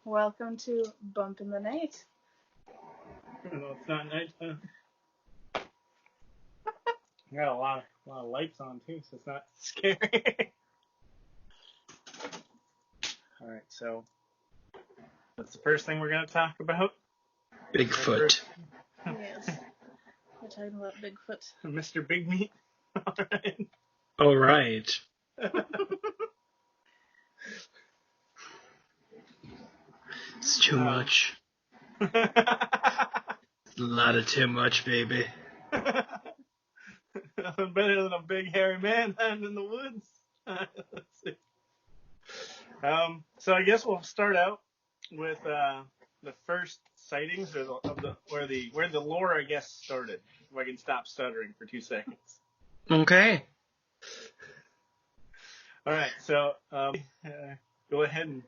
Welcome to Bump in the Night. No, it's not nighttime. I got a lot of lights on too, so it's not scary. All right, so what's the first thing we're gonna talk about? Bigfoot. Yes. We're talking about Bigfoot. Mr. Big Meat. All right. All right. It's too much. A lot of too much, baby. Nothing better than a big hairy man hiding in the woods. Let's see. So I guess we'll start out with the first sightings where the lore I guess started. If I can stop stuttering for 2 seconds. Okay. All right, so go ahead and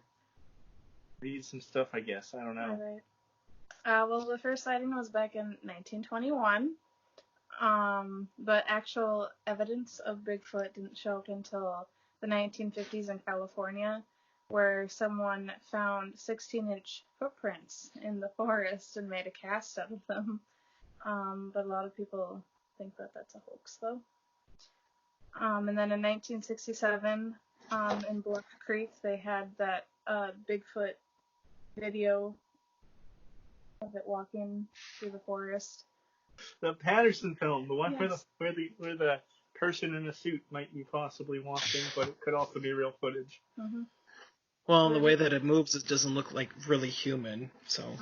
read some stuff. I guess I don't know. All right. Well, the first sighting was back in 1921. But actual evidence of Bigfoot didn't show up until the 1950s in California, where someone found 16-inch footprints in the forest and made a cast out of them. But a lot of people think that that's a hoax, though. And then in 1967, in Bluff Creek, they had that Bigfoot video of it walking through the forest. The Patterson film, the one Yes. where the person in a suit might be possibly walking, but it could also be real footage. Mm-hmm. Well, the way that it moves, it doesn't look like really human. So.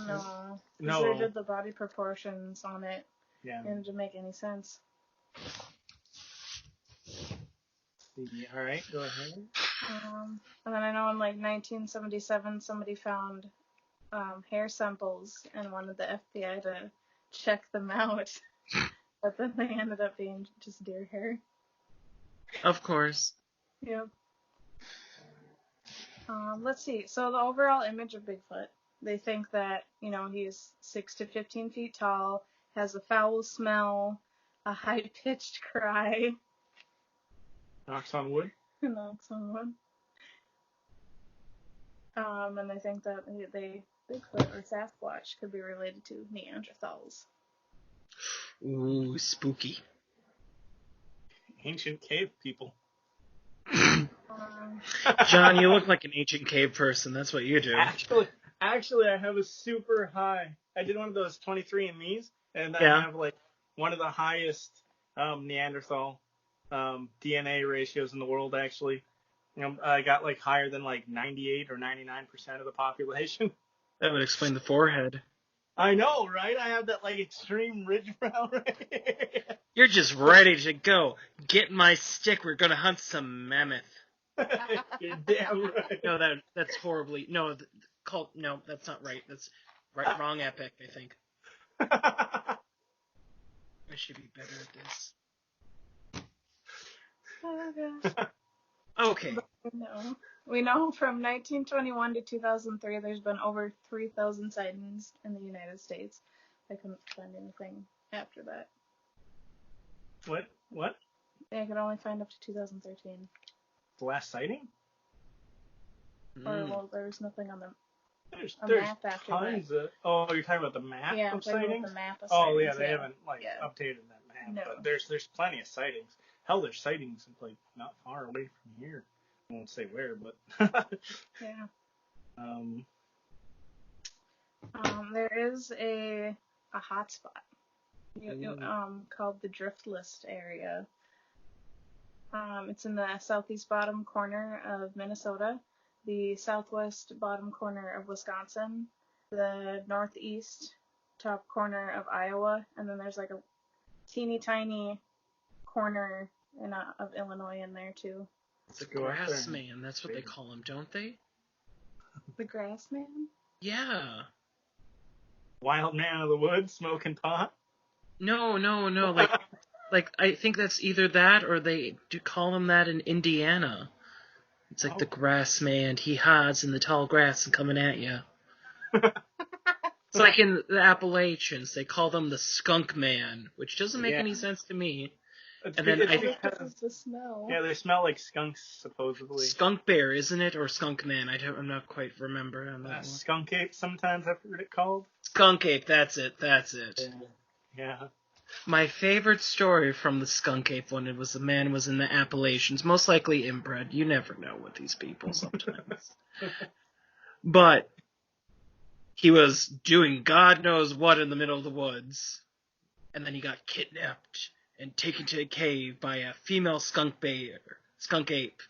No. They did the body proportions on it. Yeah. And it didn't make any sense. All right, go ahead. And then I know in 1977, somebody found hair samples and wanted the FBI to check them out, but then they ended up being just deer hair. Of course. Yep. Let's see. So the overall image of Bigfoot, they think that, he's 6 to 15 feet tall, has a foul smell, a high-pitched cry. Knocks on wood. Knocks on wood. And they think that Bigfoot or Sasquatch could be related to Neanderthals. Ooh, spooky. Ancient cave people. John, you look like an ancient cave person. That's what you do. Actually, I have a super high. I did one of those 23andMe's, and I have one of the highest Neanderthal DNA ratios in the world. Actually, I got higher than 98 or 99% of the population. That would explain the forehead. I know, right? I have that extreme ridge brow right here. You're just ready to go. Get my stick. We're gonna hunt some mammoth. You're damn right. No, that's horribly. No, no, that's not right. That's right. Wrong epic, I think. I should be better at this. Oh, gosh. Okay. No. We know from 1921 to 2003, there's been over 3,000 sightings in the United States. I couldn't find anything after that. What? I could only find up to 2013. The last sighting? Or, there was nothing on the There's map after tons that. of... Oh, you're talking about the map of sightings? The map of sightings? sightings. Oh, yeah, they haven't, updated that map. No. But there's plenty of sightings. Hell, there's sightings not far away from here. I won't say where, but... Yeah. Um, there is a hot spot called the Drift List area. It's in the southeast bottom corner of Minnesota, the southwest bottom corner of Wisconsin, the northeast top corner of Iowa, and then there's a teeny tiny corner of Illinois in there too. The grass man, that's what they call him, don't they? The grass man? Yeah. Wild man of the woods, smoking pot? No. I think that's either that or they do call him that in Indiana. It's the grass man. He hides in the tall grass and coming at you. It's like in the Appalachians, they call them the skunk man, which doesn't make any sense to me. It's, And then it's I because the smell. yeah, they smell like skunks supposedly. skunk bear, isn't it, or skunk man? I'm not quite remember on that one. Skunk ape, sometimes I've heard it called. Skunk ape, that's it. Yeah. My favorite story from the skunk ape one, it was the man was in the Appalachians, most likely inbred. You never know with these people sometimes. But he was doing God knows what in the middle of the woods, and then he got kidnapped and taken to a cave by a female skunk ape,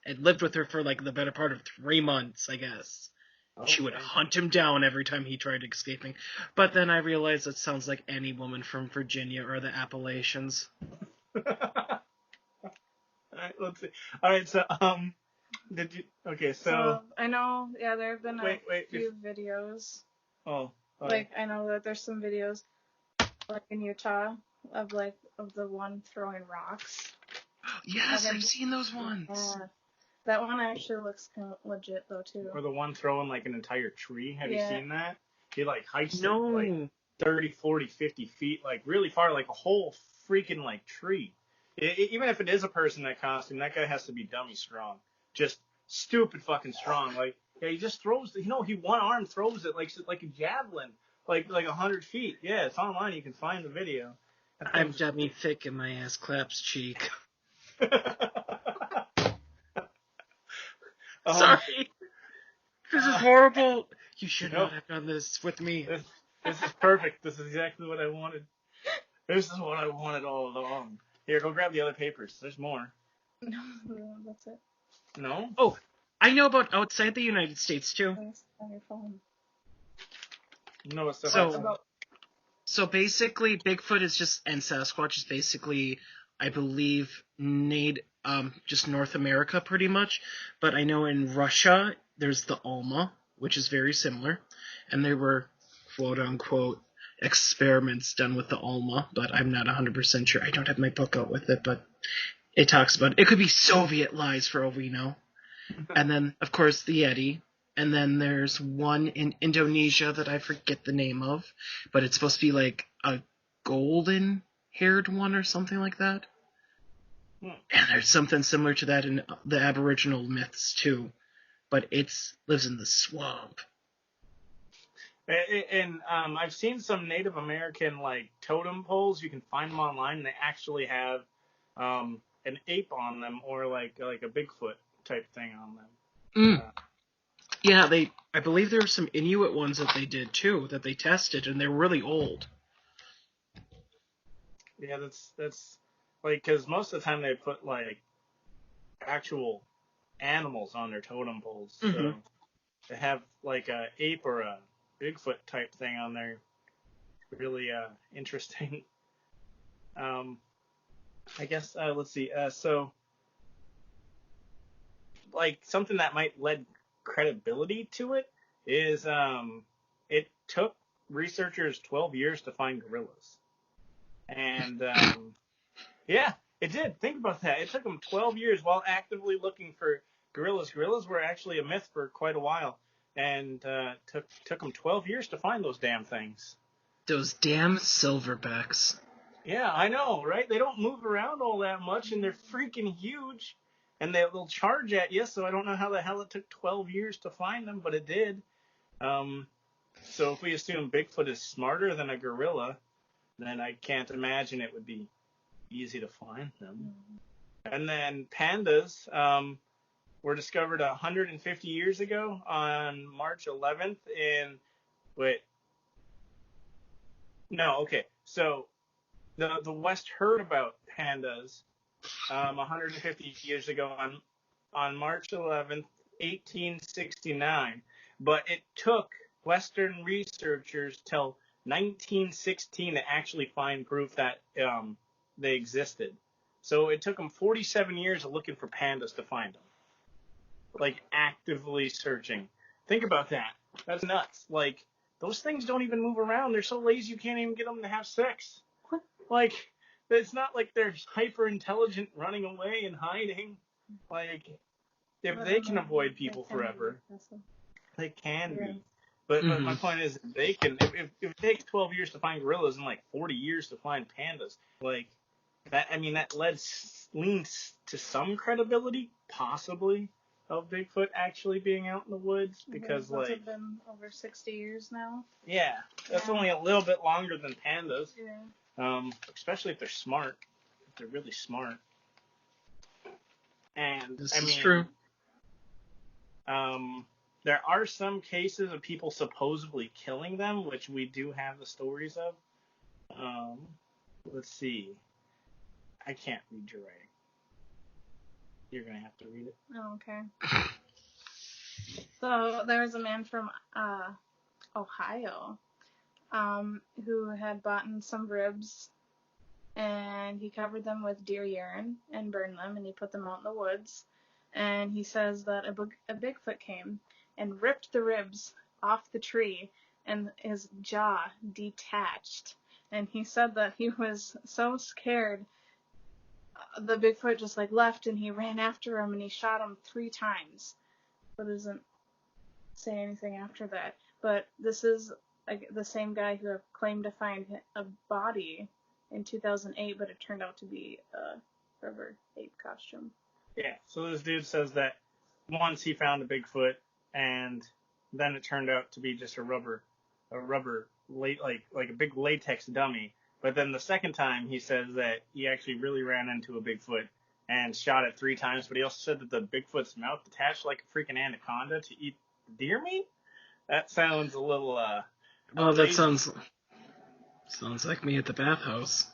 and lived with her for like the better part of 3 months, I guess. Okay. She would hunt him down every time he tried escaping. But then I realized that sounds like any woman from Virginia or the Appalachians. All right, let's see. All right, so did you? Okay, so I know, yeah, there have been a wait, few videos. Oh. Like I know that there's some videos, like in Utah, of the one throwing rocks. Yes, I've seen those ones. Yeah. That one actually looks kind of legit though too. Or the one throwing like an entire tree. Have you seen that? He like hikes it No. like 30, 40, 50 feet, like really far, like a whole freaking like tree. Even if it is a person in that costume, that guy has to be dummy strong. Just stupid fucking strong. Like, yeah, he just throws, he one arm throws it like a javelin, like 100 feet. Yeah, it's online. You can find the video. I'm dummy thick and my ass claps cheek. Sorry. This is horrible. You should not have done this with me. This is perfect. This is exactly what I wanted. This is what I wanted all along. Here, go grab the other papers. There's more. No, that's it. No? Oh, I know about outside the United States too. It's on your phone. You know what stuff So basically, Bigfoot is just, and Sasquatch is basically, I believe, just North America pretty much. But I know in Russia, there's the Alma, which is very similar. And there were, quote unquote, experiments done with the Alma, but I'm not 100% sure. I don't have my book out with it, but it talks about it. It could be Soviet lies for all we know. And then, of course, the Yeti. And then there's one in Indonesia that I forget the name of, but it's supposed to be like a golden-haired one or something like that. And there's something similar to that in the Aboriginal myths too, but it lives in the swamp. And I've seen some Native American like totem poles. You can find them online, and they actually have an ape on them, or like a Bigfoot type thing on them. Yeah, I believe there were some Inuit ones that they did too, that they tested, and they're really old. Yeah, that's like, because most of the time they put like actual animals on their totem poles. So they have like a ape or a Bigfoot type thing on there. Really interesting. I guess let's see. So like something that might lend credibility to it is it took researchers 12 years to find gorillas. And yeah, it did. Think about that. It took them 12 years while actively looking for gorillas. Gorillas were actually a myth for quite a while, and took them 12 years to find those damn things. Those damn silverbacks. Yeah, I know, right? They don't move around all that much, and they're freaking huge, and they'll charge at you. So I don't know how the hell it took 12 years to find them, but it did. So if we assume Bigfoot is smarter than a gorilla, then I can't imagine it would be easy to find them. And then pandas were discovered 150 years ago on March 11th So the West heard about pandas 150 years ago on March 11th, 1869. But it took Western researchers till 1916 to actually find proof that they existed. So it took them 47 years of looking for pandas to find them. Like, actively searching. Think about that. That's nuts. Like, those things don't even move around. They're so lazy you can't even get them to have sex. What? Like, it's not like they're hyper intelligent running away and hiding. Like, if they can avoid people forever, they can be. But my point is, they can. If it takes 12 years to find gorillas and like 40 years to find pandas, like, that leans to some credibility, possibly, of Bigfoot actually being out in the woods, because Those have been over 60 years now. Yeah, that's only a little bit longer than pandas. Yeah. Especially if they're smart, if they're really smart. And this is true. There are some cases of people supposedly killing them, which we do have the stories of. Let's see. I can't read your writing. You're going to have to read it. Oh, okay. So there was a man from Ohio who had bought some ribs, and he covered them with deer urine and burned them, and he put them out in the woods. And he says that a Bigfoot came and ripped the ribs off the tree, and his jaw detached. And he said that he was so scared, the Bigfoot just left, and he ran after him, and he shot him 3 times. But doesn't say anything after that. But this is the same guy who claimed to find a body in 2008, but it turned out to be a rubber ape costume. Yeah, so this dude says that once he found a Bigfoot, and then it turned out to be just a rubber, like a big latex dummy. But then the second time, he says that he actually really ran into a Bigfoot and shot it 3 times. But he also said that the Bigfoot's mouth detached like a freaking anaconda to eat deer meat. That sounds a little. Well, that sounds like me at the bathhouse.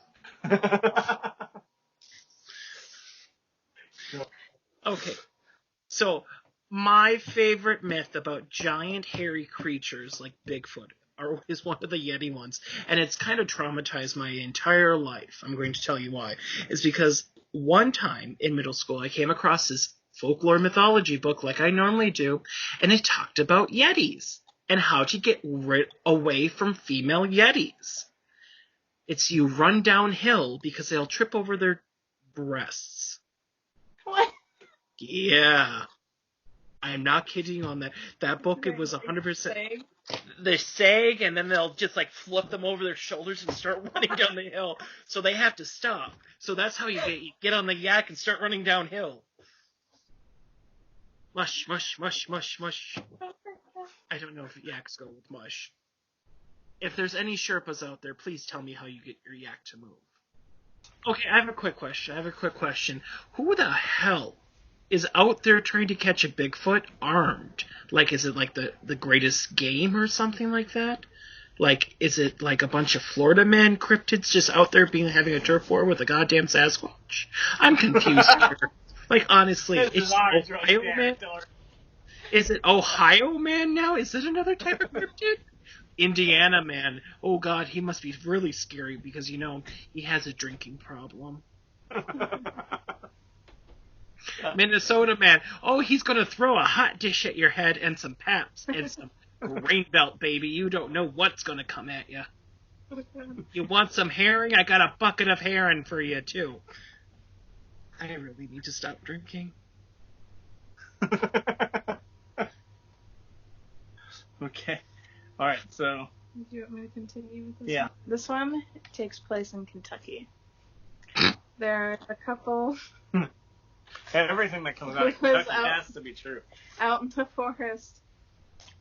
Okay, so my favorite myth about giant hairy creatures like Bigfoot is one of the Yeti ones, and it's kind of traumatized my entire life. I'm going to tell you why. It's because one time in middle school I came across this folklore mythology book like I normally do, and it talked about Yetis and how to get away from female Yetis. It's you run downhill because they'll trip over their breasts. What? Yeah. I'm not kidding you on that. That book, it was 100%. They sag, and then they'll just flip them over their shoulders and start running down the hill. So they have to stop. So that's how you get on the yak and start running downhill. Mush, mush, mush, mush, mush. I don't know if yaks go with mush. If there's any Sherpas out there, please tell me how you get your yak to move. Okay, I have a quick question. Who the hell is out there trying to catch a Bigfoot armed? Is it the greatest game or something like that? Is it a bunch of Florida man cryptids just out there having a turf war with a goddamn Sasquatch? I'm confused here. Honestly, it's Ohio man? Is it Ohio man now? Is it another type of cryptid? Indiana man. Oh god, he must be really scary because, he has a drinking problem. Minnesota man. Oh, he's going to throw a hot dish at your head and some paps and some grain belt, baby. You don't know what's going to come at you. You want some herring? I got a bucket of herring for you, too. I really need to stop drinking. Okay. All right, so... Do you want me to continue with this? Yeah. One? This one takes place in Kentucky. There are a couple... Everything that comes out of Kentucky has to be true. Out in the forest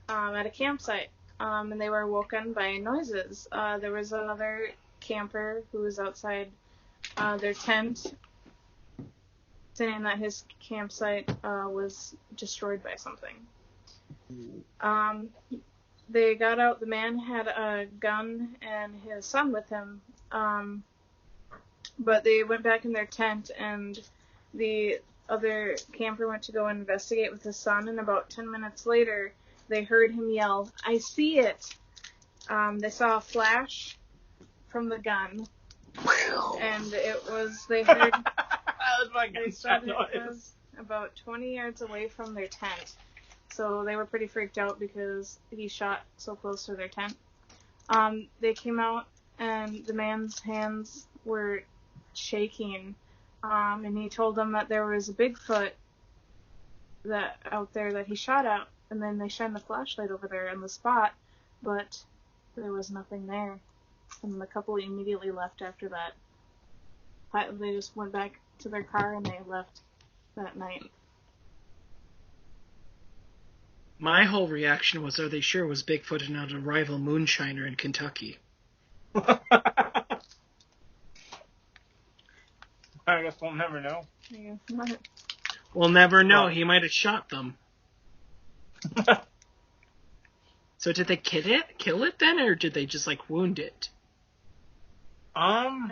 at a campsite, and they were woken by noises. There was another camper who was outside their tent saying that his campsite was destroyed by something. They got out. The man had a gun and his son with him, but they went back in their tent, and the other camper went to go investigate with his son, and about 10 minutes later, they heard him yell, "I see it!" They saw a flash from the gun, and they heard... That was my gunshot noise. It was about 20 yards away from their tent. So they were pretty freaked out because he shot so close to their tent. They came out, and the man's hands were shaking, and he told them that there was a Bigfoot out there that he shot at, and then they shined the flashlight over there on the spot, but there was nothing there. And the couple immediately left after that. They just went back to their car and they left that night. My whole reaction was, are they sure it was Bigfoot and not a rival moonshiner in Kentucky? I guess we'll never know. We'll never know. He might have shot them. So did they kill it then, or did they just wound it? I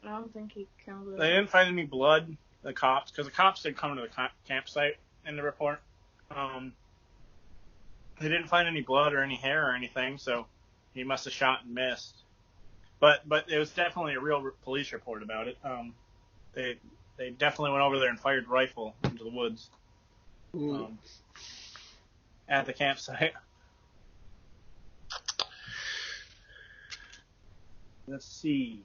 don't think he killed it. They didn't find any blood. The cops, because the cops did come to the campsite in the report. They didn't find any blood or any hair or anything, so he must have shot and missed. But it was definitely a real police report about it. They definitely went over there and fired a rifle into the woods at the campsite. Let's see.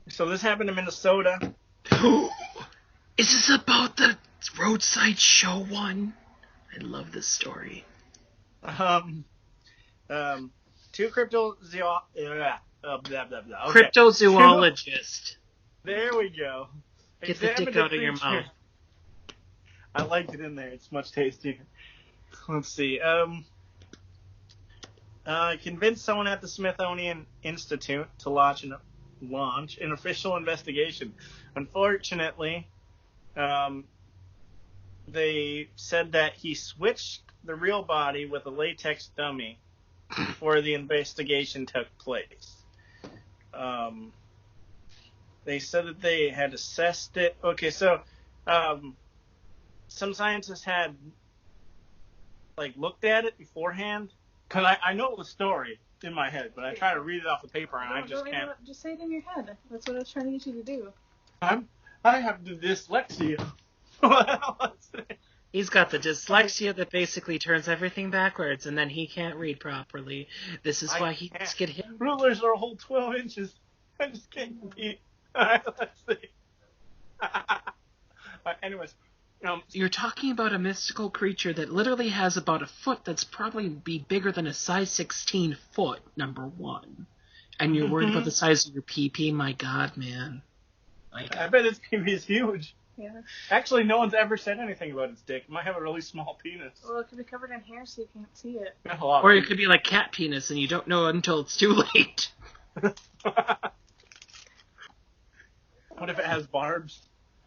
So this happened in Minnesota. Is this about the roadside show one? I love this story. Two cryptozoologist. There we go. Get the dick out of your mouth. I liked it in there. It's much tastier. Let's see. Convinced someone at the Smithsonian Institute to launch an official investigation. Unfortunately, they said that he switched the real body with a latex dummy before the investigation took place. They said that they had assessed it. Okay, so some scientists had looked at it beforehand. Because I know the story in my head, but I try to read it off the paper and I just can't. Just say it in your head. That's what I was trying to get you to do. I have the dyslexia. He's got the dyslexia that basically turns everything backwards, and then he can't read properly. This is why he just get hit. Rulers are a whole 12 inches. I just can't compete. All right, let's see. Anyways. You're talking about a mystical creature that literally has about a foot that's probably be bigger than a size 16 foot, number one. And you're worried about the size of your pee-pee? My God, man. I bet its pee-pee is huge. Yeah. Actually, no one's ever said anything about its dick. It might have a really small penis. Well, it could be covered in hair so you can't see it. Or it could be like cat penis and you don't know until it's too late. What if it has barbs?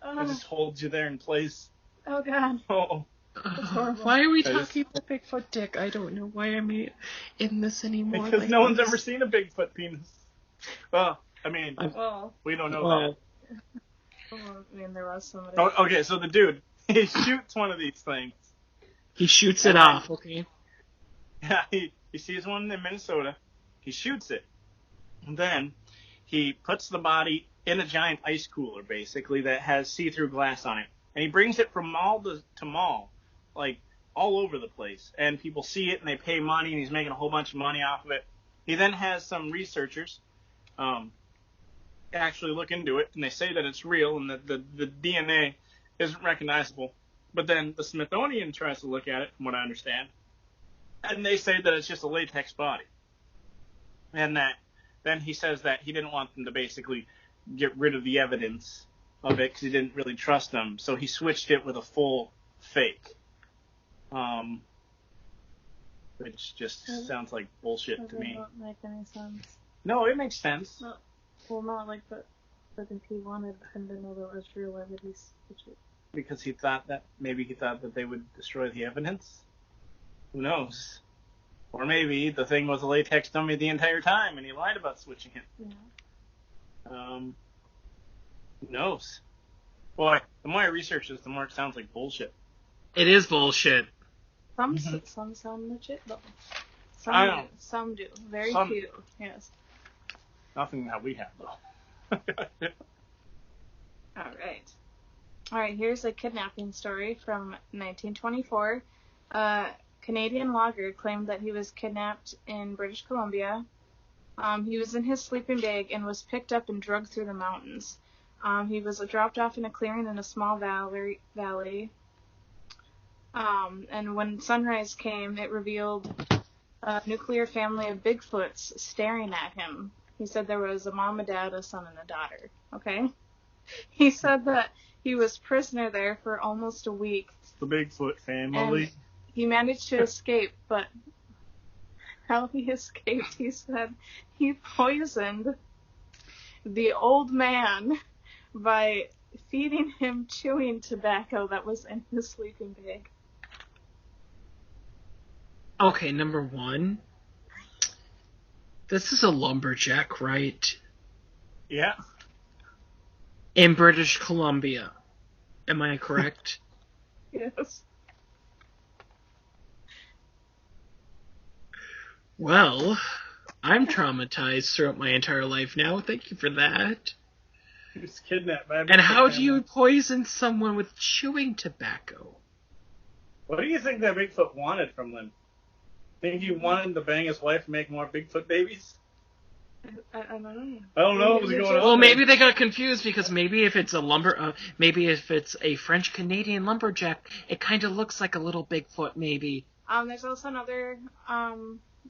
It just holds you there in place. Oh, God. Oh. That's horrible. Why are we talking about Bigfoot dick? I don't know. Why am I in this anymore? Because no one's ever seen a Bigfoot penis. Well, I mean, we don't know that. Well, I mean, there was somebody. Oh, okay, so the dude, he shoots one of these things. He shoots it off, okay? Yeah, he sees one in Minnesota. He shoots it. And then he puts the body in a giant ice cooler, basically, that has see-through glass on it. And he brings it from mall to mall, all over the place. And people see it and they pay money, and he's making a whole bunch of money off of it. He then has some researchers actually look into it, and they say that it's real and that the DNA isn't recognizable. But then the Smithsonian tries to look at it, from what I understand, and they say that it's just a latex body. And that then he says that he didn't want them to basically get rid of the evidence of it because he didn't really trust them, so he switched it with a full fake. Which just sounds like bullshit to me. Doesn't make any sense. No, it makes sense. No, well, not like that. I think he wanted him to know that it was real evidence. Because he thought that they would destroy the evidence. Who knows? Or maybe the thing was a latex dummy the entire time, and he lied about switching it. Yeah. Who knows? Boy, the more I research this, the more it sounds like bullshit. It is bullshit. Some sound legit, though. Some do. Very few. Yes. Nothing that we have, though. Alright, here's a kidnapping story from 1924. A Canadian logger claimed that he was kidnapped in British Columbia. He was in his sleeping bag and was picked up and dragged through the mountains. He was dropped off in a clearing in a small valley. And when sunrise came, it revealed a nuclear family of Bigfoots staring at him. He said there was a mom, a dad, a son, and a daughter. Okay? He said that he was prisoner there for almost a week. The Bigfoot family. And he managed to escape, but how he escaped, he said he poisoned the old man by feeding him chewing tobacco that was in his sleeping bag. Okay, number one. This is a lumberjack, right? Yeah. In British Columbia. Am I correct? Yes. Well, I'm traumatized throughout my entire life now. Thank you for that. He was kidnapped by a And how Bigfoot do you family. poison someone with chewing tobacco? What do you think that Bigfoot wanted from them? Think he wanted to bang his wife and make more Bigfoot babies? I don't know. I don't know what was going on. Well, maybe they got confused because maybe if it's maybe if it's a French Canadian lumberjack, it kind of looks like a little Bigfoot, maybe. There's also another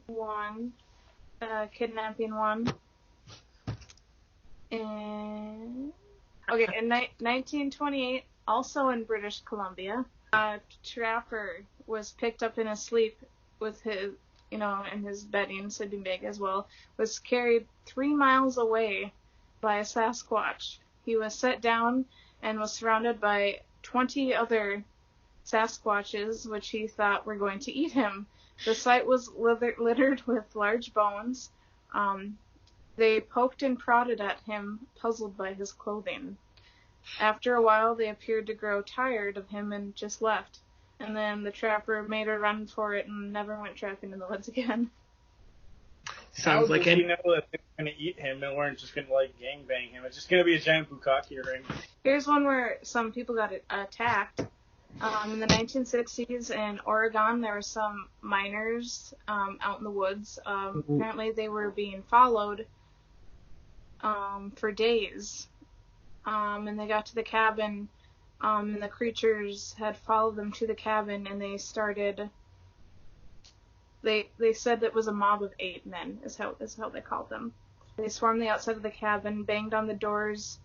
one, kidnapping one. In 1928, also in British Columbia, a trapper was picked up in his sleep with his, in his bedding, sleeping bag as well, was carried 3 miles away by a Sasquatch. He was set down and was surrounded by 20 other Sasquatches, which he thought were going to eat him. The site was littered with large bones. They poked and prodded at him, puzzled by his clothing. After a while, they appeared to grow tired of him and just left. And then the trapper made a run for it and never went trapping in the woods again. Sounds like he know that they were going to eat him and weren't just going to gangbang him? It's just going to be a giant bukkake ring. Here's one where some people got attacked. In the 1960s in Oregon, there were some miners out in the woods. Apparently, they were being followed for days. And they got to the cabin, and the creatures had followed them to the cabin, and they started. They said it was a mob of 8 men, is how they called them. They swarmed the outside of the cabin, banged on the doors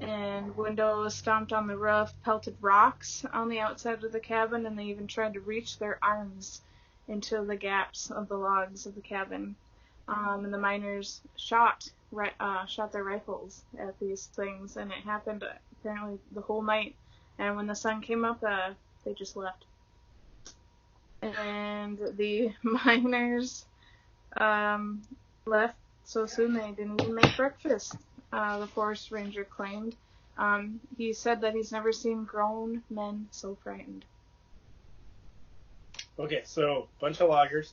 and windows, stomped on the roof, pelted rocks on the outside of the cabin, and they even tried to reach their arms into the gaps of the logs of the cabin. And the miners shot their rifles at these things, and it happened apparently the whole night. And when the sun came up, they just left. And the miners left so soon they didn't even make breakfast. The forest ranger claimed. He said that he's never seen grown men so frightened. Okay, so bunch of loggers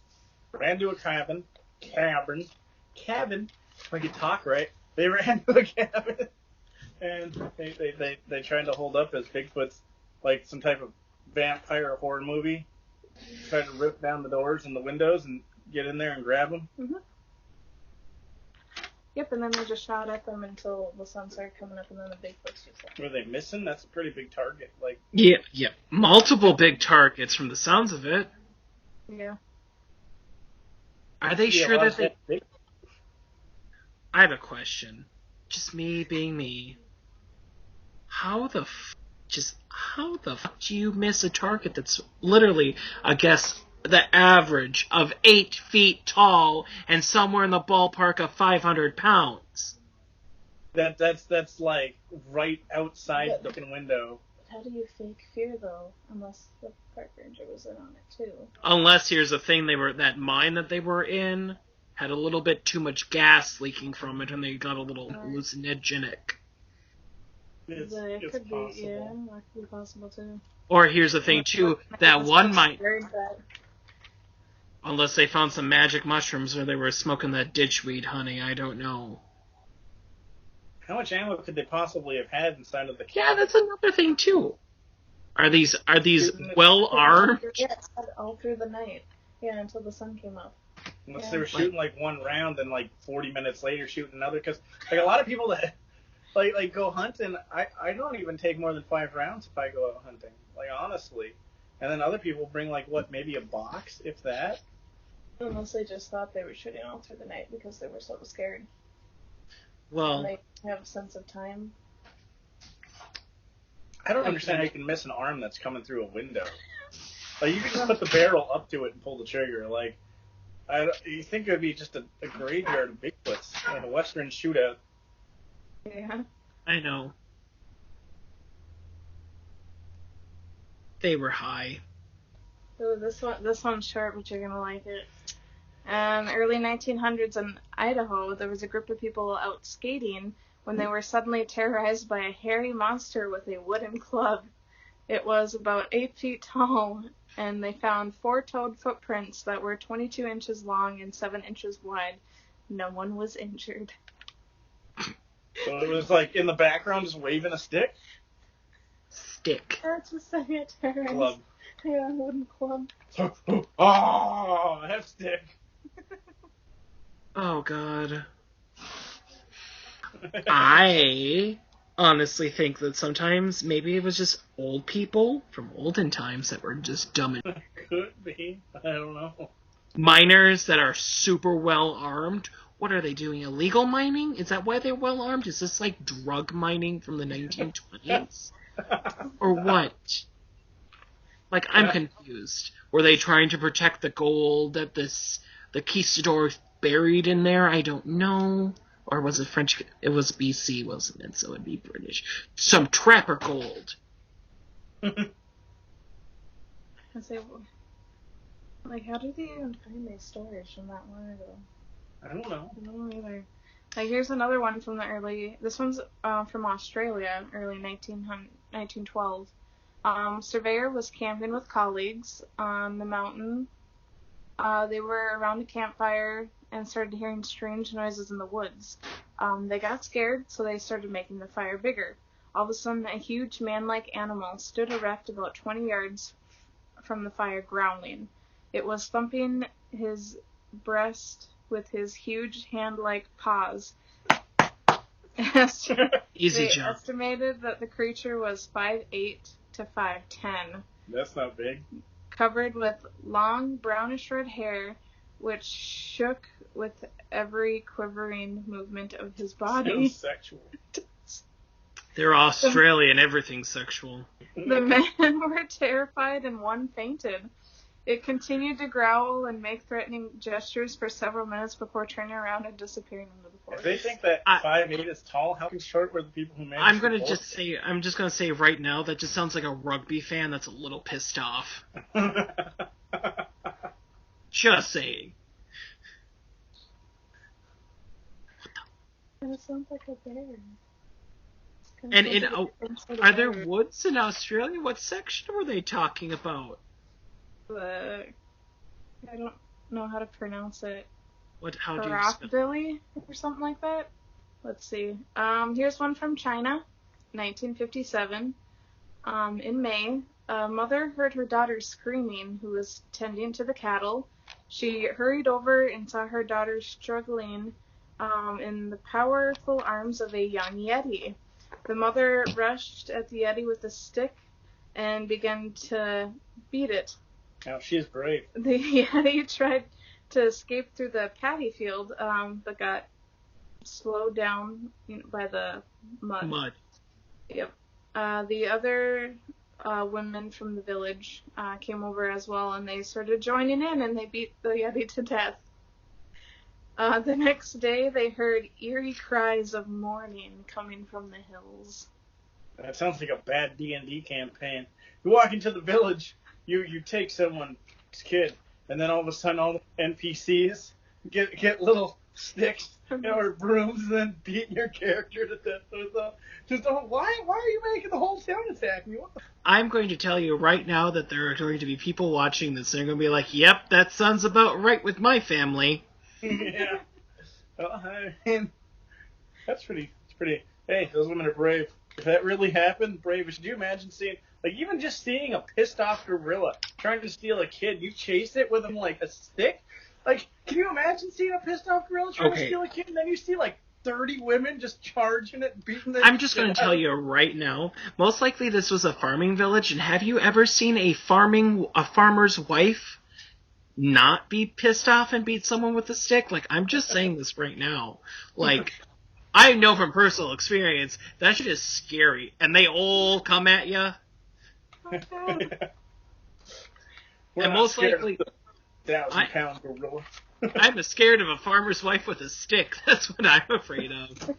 ran to a cabin. Like you talk right. They ran to a cabin, and they tried to hold up as Bigfoot's like some type of vampire horror movie. Tried to rip down the doors and the windows and get in there and grab them. Mm-hmm. Yep, and then they just shot at them until the sun started coming up, and then the Bigfoots just left. Were they missing? That's a pretty big target. Yeah, multiple big targets from the sounds of it. Yeah. Are they sure that they... I have a question. Just me being me. How the fuck do you miss a target that's literally, I guess, the average of 8 feet tall and somewhere in the ballpark of 500 pounds? That's like right outside the window. How do you fake fear though? Unless the park ranger was in on it too. Unless here's the thing, that mine that they were in had a little bit too much gas leaking from it, and they got a little hallucinogenic. It's could possible. be, yeah, that could be possible too. Or here's the thing too, that one mine. Very bad. Unless they found some magic mushrooms or they were smoking that ditchweed honey, I don't know. How much ammo could they possibly have had inside of the cabin? Yeah, that's another thing too. Are these well armed? Yeah, all through the night. Yeah, until the sun came up. Unless they were shooting one round and 40 minutes later shooting another, because a lot of people that go hunting, I don't even take more than 5 rounds if I go out hunting, honestly. And then other people bring maybe a box, if that. Unless they just thought they were shooting all through the night because they were so scared. Well, and they have a sense of time. I don't understand how you can miss an arm that's coming through a window. Like, you can just put the barrel up to it and pull the trigger. Like, you think it would be just a graveyard of Bigfoots, like a Western shootout. Yeah. I know. They were high. So this one's short, but you're gonna like it. Early 1900s in Idaho, there was a group of people out skating when they were suddenly terrorized by a hairy monster with a wooden club. It was about 8 feet tall, and they found 4-toed footprints that were 22 inches long and 7 inches wide. No one was injured. So it was like in the background just waving a stick? Stick. That's just saying it terrorized. Club. Yeah, wooden club. Oh, F stick. Oh, God. I honestly think that sometimes maybe it was just old people from olden times that were just dumb. Could be. I don't know. Miners that are super well armed. What are they doing? Illegal mining? Is that why they're well armed? Is this like drug mining from the 1920s? Or what? Like, I'm confused. Were they trying to protect the gold that the conquistador buried in there? I don't know. Or was it French? It was BC, wasn't it? So it'd be British. Some trapper gold. I say, like, how did they even find these storage from that long ago? I don't know. I don't know either. Like, here's another one from this one's from Australia, early 1912. Surveyor was camping with colleagues on the mountain. They were around a campfire and started hearing strange noises in the woods. They got scared, so they started making the fire bigger. All of a sudden, a huge man-like animal stood erect about 20 yards from the fire, growling. It was thumping his breast with his huge hand-like paws. Easy They jump. estimated that the creature was 5'8" to 5'10". That's not big. Covered with long brownish red hair, which shook with every quivering movement of his body. Sounds sexual. They're Australian, everything's sexual. The men were terrified and one fainted. It continued to growl and make threatening gestures for several minutes before turning around and disappearing into the forest. If they think that 5'8" is tall, how short were the people who managed I'm just gonna say right now that just sounds like a rugby fan that's a little pissed off. Just saying. It sounds like a bear. And are there woods in Australia? What section were they talking about? I don't know how to pronounce it. How do you spell? Billy or something like that. Let's see. Here's one from China, 1957. In May, a mother heard her daughter screaming, who was tending to the cattle. She hurried over and saw her daughter struggling in the powerful arms of a young yeti. The mother rushed at the yeti with a stick and began to beat it. Now, she's brave. The yeti tried to escape through the paddy field, but got slowed down by the mud. Yep. The other women from the village came over as well, and they started joining in, and they beat the yeti to death. The next day, they heard eerie cries of mourning coming from the hills. That sounds like a bad D&D campaign. You walk into the village, you take someone's kid, and then all of a sudden all the NPCs get little sticks or brooms and then beating your character to death. Why are you making the whole town attack me? I'm going to tell you right now that there are going to be people watching this. They're going to be like, yep, that sounds about right with my family. Yeah. Well, I mean, it's pretty. Hey, those women are brave. If that really happened, brave. Could you imagine even just seeing a pissed off gorilla trying to steal a kid, you chase it with him like a stick? Like, can you imagine seeing a pissed off gorilla trying to steal a kid, and then you see 30 women just charging it, beating it? I'm just going to tell you right now, most likely this was a farming village, and have you ever seen a farmer's wife not be pissed off and beat someone with a stick? Like, I'm just saying this right now. Like, I know from personal experience, that shit is scary. And they all come at you. And most likely... 1,000-pound gorilla. I'm scared of a farmer's wife with a stick. That's what I'm afraid of.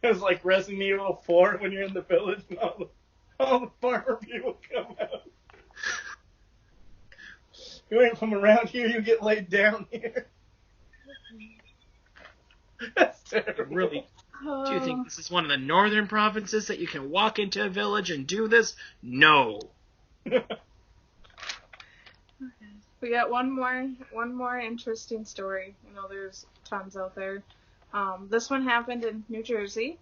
It's like Resident Evil 4 when you're in the village and all the farmer people come out. You ain't from around here, you get laid down here. That's terrible. Really? Do you think this is one of the northern provinces that you can walk into a village and do this? No. We got one more interesting story. You know, there's tons out there. This one happened in New Jersey,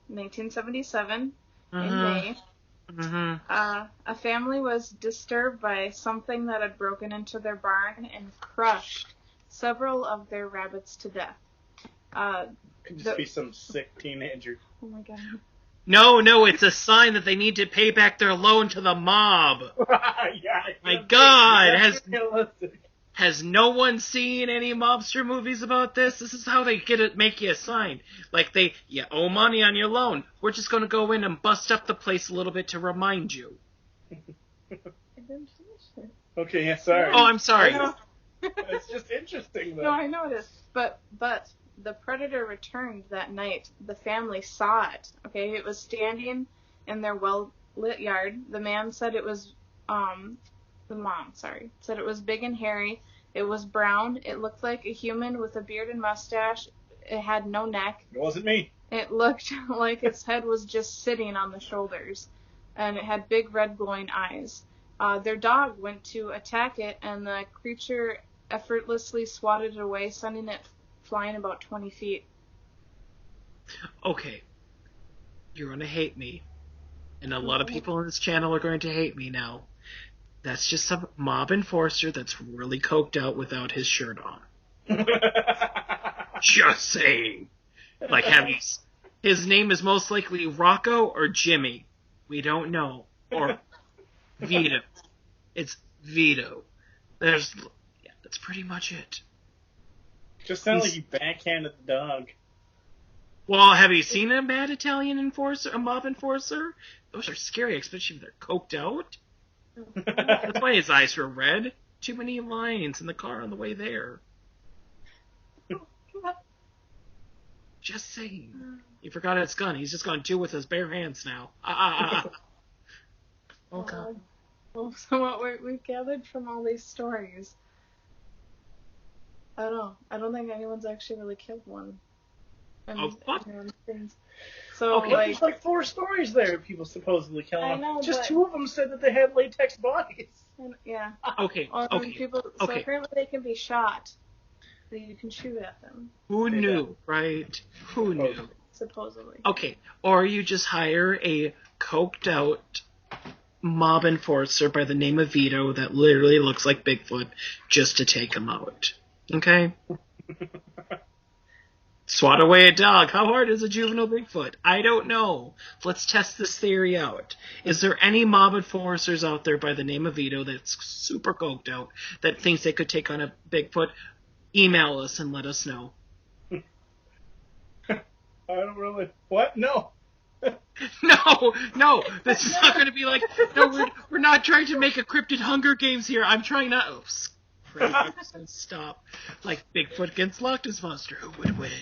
1977, in May. A family was disturbed by something that had broken into their barn and crushed several of their rabbits to death. Could just be some sick teenager. Oh my god. No, it's a sign that they need to pay back their loan to the mob. Yeah, my God, has no one seen any mobster movies about this? This is how they make you a sign. Like, you owe money on your loan. We're just going to go in and bust up the place a little bit to remind you. I didn't finish it. Okay, yeah, sorry. Oh, I'm sorry. It's just interesting, though. No, I know it is. But the predator returned that night. The family saw it. Okay, it was standing in their well-lit yard. The man said it was, the mom, sorry, said it was big and hairy. It was brown. It looked like a human with a beard and mustache. It had no neck. It wasn't me. It looked like its head was just sitting on the shoulders. And it had big red glowing eyes. Their dog went to attack it, and the creature effortlessly swatted it away, sending it flying about 20 feet. Okay. You're going to hate me. And a lot of people on this channel are going to hate me now. That's just some mob enforcer that's really coked out without his shirt on. Just saying. Like, his name is most likely Rocco or Jimmy. We don't know. Or Vito. It's Vito. That's pretty much it. Just sounds like you backhanded the dog. Well, have you seen a bad Italian enforcer, a mob enforcer? Those are scary, especially if they're coked out. That's why his eyes were red. Too many lines in the car on the way there. Just saying. He forgot his gun. He's just going to do it with his bare hands now. Oh, God. Well, so what we've gathered from all these stories, I don't know. I don't think anyone's actually really killed one. So, okay, there's like 4 stories there of people supposedly killing them. I know, just 2 of them said that they had latex bodies. Yeah. Okay. People, so apparently they can be shot. So you can shoot at them. Who knew, right? Who knew? Supposedly. Okay. Or you just hire a coked out mob enforcer by the name of Vito that literally looks like Bigfoot just to take him out. Okay? Swat away a dog. How hard is a juvenile Bigfoot? I don't know. Let's test this theory out. Is there any mob enforcers out there by the name of Vito that's super coked out that thinks they could take on a Bigfoot? Email us and let us know. I don't really... What? No. No. This is not going to be like... No, we're not trying to make a cryptid Hunger Games here. I'm trying not... Oh, stop. Like Bigfoot against Loch Ness Monster. Who would win?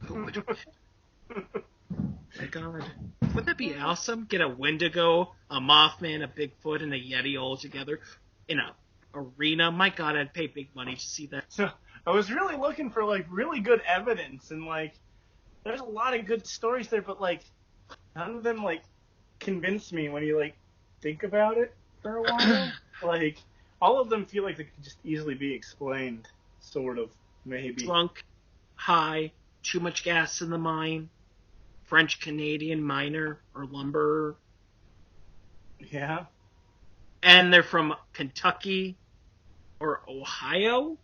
My God. Wouldn't that be awesome? Get a Wendigo, a Mothman, a Bigfoot, and a Yeti all together in a arena. My God, I'd pay big money to see that. So, I was really looking for, like, really good evidence, and, like, there's a lot of good stories there, but, like, none of them, like, convince me when you, like, think about it for a while. Like, all of them feel like they could just easily be explained, sort of, maybe. Drunk, high, too much gas in the mine, French-Canadian miner or lumberer. Yeah. And they're from Kentucky or Ohio?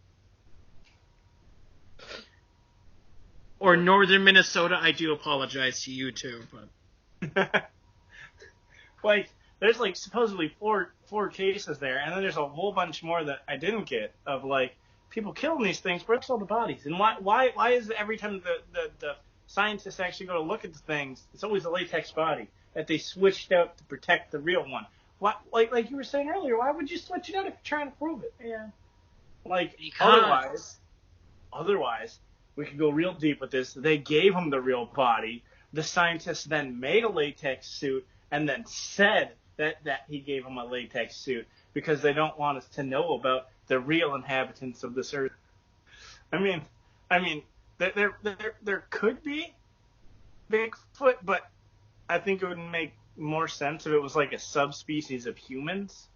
Or northern Minnesota. I do apologize to you, too. But like, there's like supposedly four cases there, and then there's a whole bunch more that I didn't get of like people killing these things. Where's all the bodies? And why is it every time the scientists actually go to look at the things, it's always a latex body that they switched out to protect the real one? Why, like you were saying earlier, why would you switch it out if you're trying to prove it? Yeah. Like, Because... otherwise, we could go real deep with this. They gave him the real body. The scientists then made a latex suit and then said that he gave him a latex suit because they don't want us to know about the real inhabitants of this earth. I mean, there could be Bigfoot, but I think it would make more sense if it was like a subspecies of humans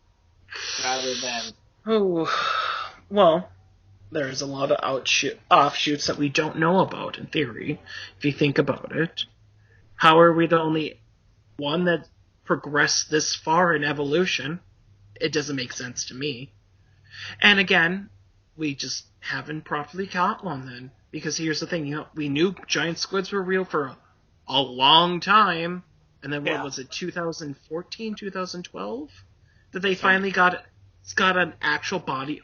rather than... Oh, well, there's a lot of offshoots that we don't know about, in theory, if you think about it. How are we the only one that progressed this far in evolution? It doesn't make sense to me. And again, we just haven't properly caught one then. Because here's the thing, we knew giant squids were real for a long time. And then what was it, 2014, 2012? That they finally got an actual body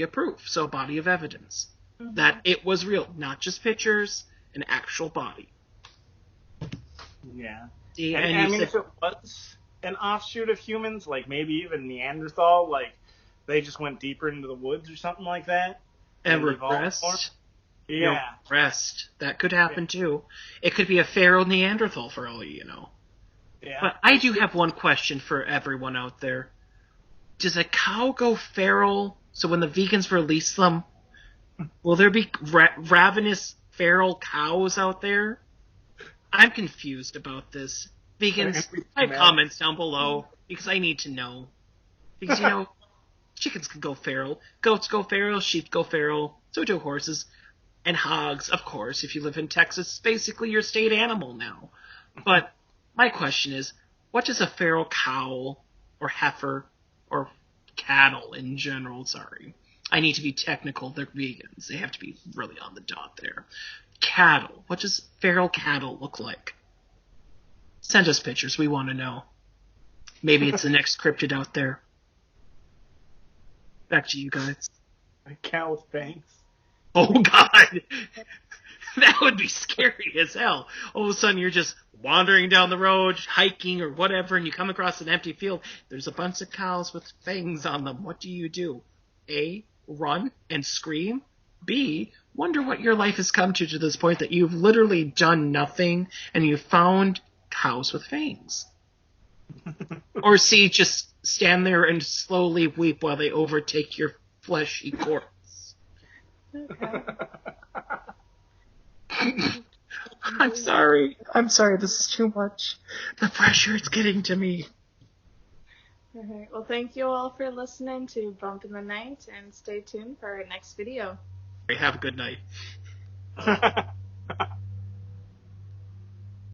of proof, so body of evidence. Mm-hmm. That it was real, not just pictures, an actual body. Yeah. And I mean, if it was an offshoot of humans, like maybe even Neanderthal, like they just went deeper into the woods or something like that. And regressed. Yeah. Regressed. That could happen too. It could be a feral Neanderthal for all you know. Yeah. But I do have one question for everyone out there. Does a cow go feral so when the vegans release them, will there be ravenous feral cows out there? I'm confused about this. Vegans, type comments down below because I need to know. Because, chickens can go feral, goats go feral, sheep go feral, so do horses. And hogs, of course, if you live in Texas, it's basically your state animal now. But my question is, what does a feral cow or heifer or cattle in general, sorry, I need to be technical, they're vegans, they have to be really on the dot there. Cattle, what does feral cattle look like? Send us pictures, we want to know. Maybe it's the next cryptid out there. Back to you guys. A cow with fangs. Oh god! That would be scary as hell. All of a sudden you're just wandering down the road, hiking or whatever, and you come across an empty field. There's a bunch of cows with fangs on them. What do? A, run and scream? B, wonder what your life has come to this point that you've literally done nothing and you've found cows with fangs. Or C, just stand there and slowly weep while they overtake your fleshy corpse. Okay. I'm sorry, this is too much. The pressure is getting to me. Alright, well thank you all for listening to Bump in the Night, and stay tuned for our next video. Have a good night.